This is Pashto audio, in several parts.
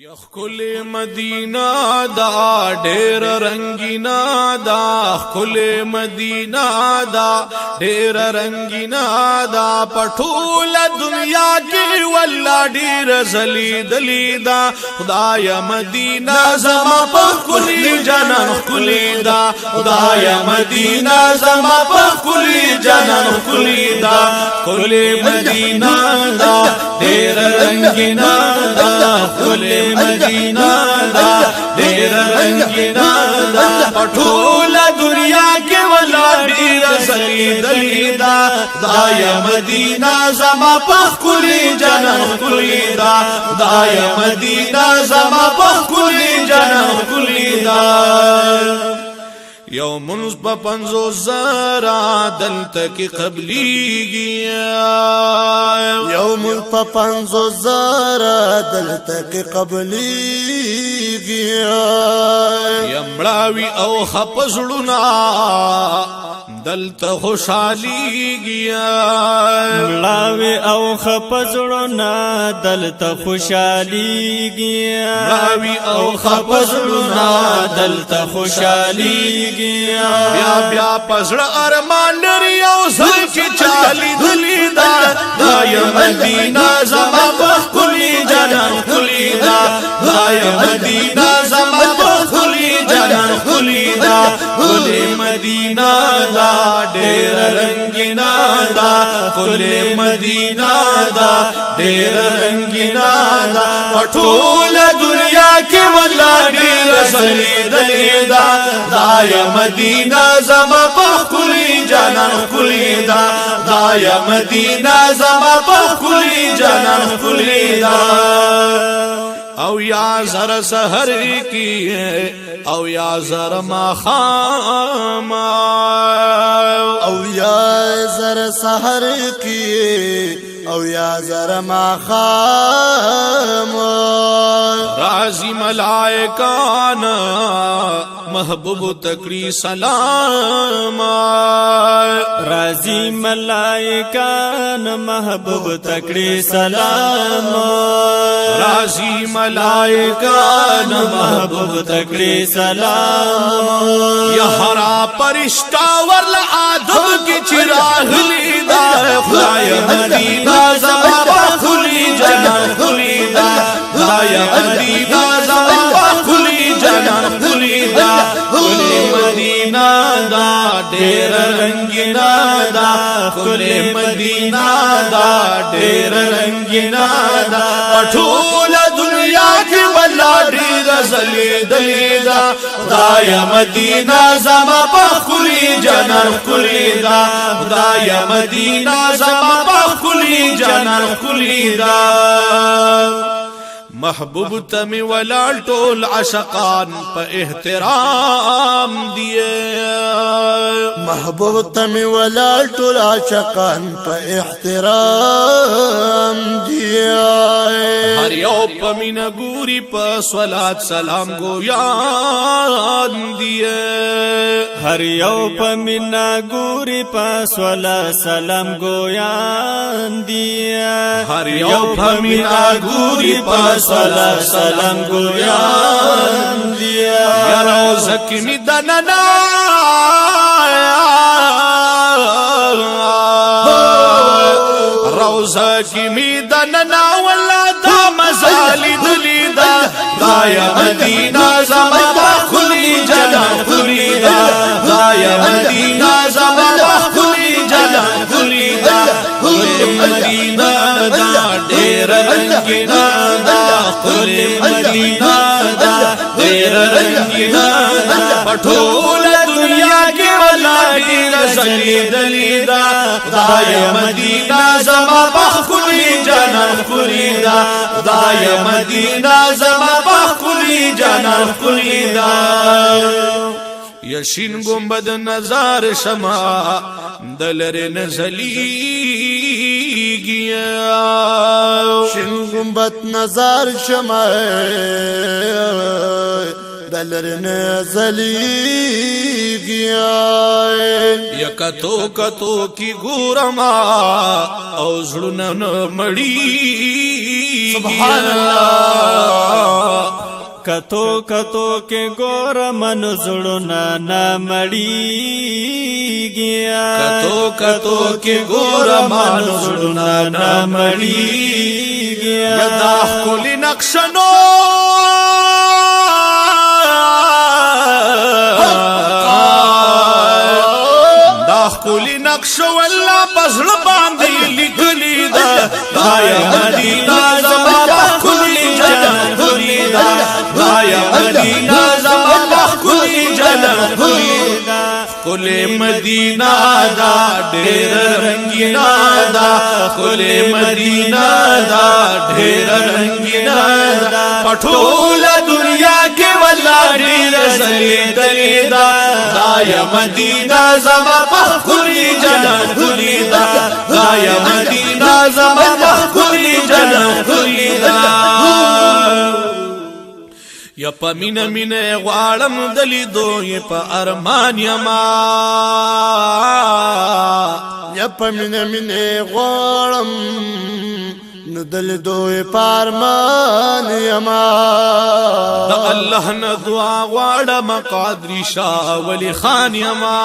یخکل مدینہ دا ډیر رنگینا دا خل مدینہ دا ډیر رنگینا دا پټول دنیا کې ولا ډیر زلیدلی دا خدای مدینہ زما په کلی جنان کلی دا خدای مدینہ زما په کلی جنان کلی دا کل مدینہ دا ډیر رنگینا دا کل مدینہ دا ډیر رنگینا دا پټول دنیا کې ولا ډیر زلیدلی دا خدای مدینہ زما په کلی جنان کلی دا خدای مدینہ زما په کلی جنان کلی دا یو منز پا 50,000 دلتا کی قبلیگی یو منز پا 50,000 دلتا کی قبلیگی یمڑاوی او خپزڑنا دلتا خوشحالیگی ملاوی او خپزڑنا دلتا خوشحالیگی ملاوی او خپزڑنا دلتا خوشحالیگی بیا بیا پزړه ارمان لري او زل کی چالی دلی دا دای مدینہ زما په کلی جنان کلی دا دای مدینہ زما په کلی جنان کلی دا کلی مدینہ دا ډیر رنگینا دا کلی مدینہ دا ډیر رنگینا دا پټول دنیا کې ولا ډیر زلیدلی دا دای مدینہ زما په کلی جنان کلی دا دای مدینہ زما په کلی جنان کلی دا او یا زر سحر کی او یا زر ماخام او یا زر سحر کی او یا زر ماخام رازی ملائکانا محبوب تکری سلام رازی ملائکان محبوب تکری سلام رازی ملائکان محبوب تکری سلام یہرا پرشتہ ورل آدم کی چراغ لیدہ خدای مدینہ زما په کلی جنان کلی دا خدای مدینہ زما په کلی جنان کلی دا کلی مدینہ دا ډیر رنگینا دا کلی مدینہ دا ډیر رنگینا دا پټول دنیا کې ولا ډیر زلیدلی دا خدای مدینہ زما په کلی جنان کلی دا خدای مدینہ زما په کلی جنان کلی دا محبوب تمی ولال ټول عاشقان په احترام دیے محبوب تمی ولال ټول عاشقان په احترام دیے هر یو په مینا ګوري په صلات سلام ګویان دیے هر یو په مینا ګوري په صلات سلام ګویان دیے هر یو په مینا ګوري په صلات سلام ګویان دیے یا روزه کې می دننا روزه کې می دننا ولا دا مزالی دلی دا دای مدینہ زما په کلی جنان کلی دا دای مدینہ زما په کلی جنان کلی دا کلی مدینہ دا ډیر رنگینا دا کلی مدینہ دا ډیر رنگینا دا پټول دنیا کې ولا ډیر زلیدلی دا خدای مدینہ زما په کلی جنان کلی دا خدای مدینہ زما په کلی جنان کلی دا یشین گنبد نظر شما دلر نزلیگی شین گنبد نظر شما دلر نزلیگی یا کتو کتو کی گورما او زړونه مړی سبحان الله کتو کتو کې ګور من زړونه نه مړیږي کتو کتو کې ګور من زړونه نه مړیږي یدا خپل نقشنو خپل نقش والله پزړه باندې لیکلی دا دایا مدینه زما کلی جنت کلی دا دایا مدینه زما کلی جنت کلی دا کلی مدینه دا ډېر رنگینا دا کلی مدینه دا ډېر رنگینا دا پټول دنیا کې والله ډېر زلیدلی دا دایا مدینه زما کلی جنت کلی دا دایا مدینه زما کلی جنت کلی دا یا په مینه مینه غواړم دلیدو یې په ارمان یما یا په مینه مینه غواړم نو دل دوی پارمان یما دا الله نه دعا غواړم قادری شاه ولی خان یما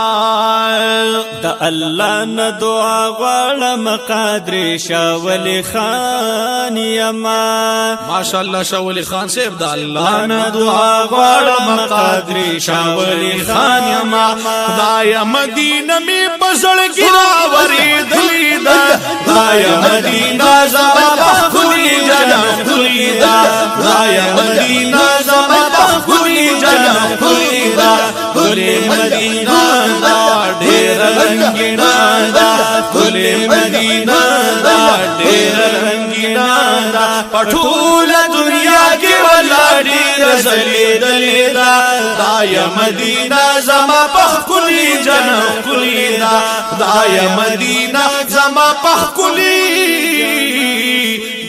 دا الله نه دعا غواړم قادری شاه ولی خان یما ماشاءالله شاه ولی خان صاحب دا الله نه دعا غواړم قادری شاه ولی خان یما خدای مدینه می پسړ ګرا وری دلی دا خدای مدینه زما کلی جنت کلی دا دایا مدینه زما کلی جنت کلی دا کلی مدینه دا ډېر رنگینا دا کلی مدینه دا ډېر رنگینا دا پټول دنیا کې ولا ډېر زلیدلی دا دایا مدینه زما کلی جنت کلی دا دایا مدینه زما کلی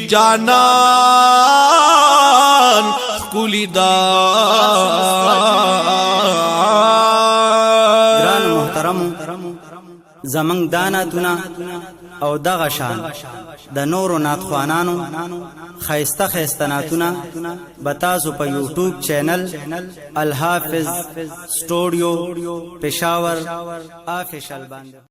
جانان کلی دا گران محترم زمنګ داناتونه او دغه شان د نورو ناتخوانانو خیسته خیسته ناتونه بتاسو په یوټیوب چینل الحافظ سټوډیو پېښور آفیشل باندې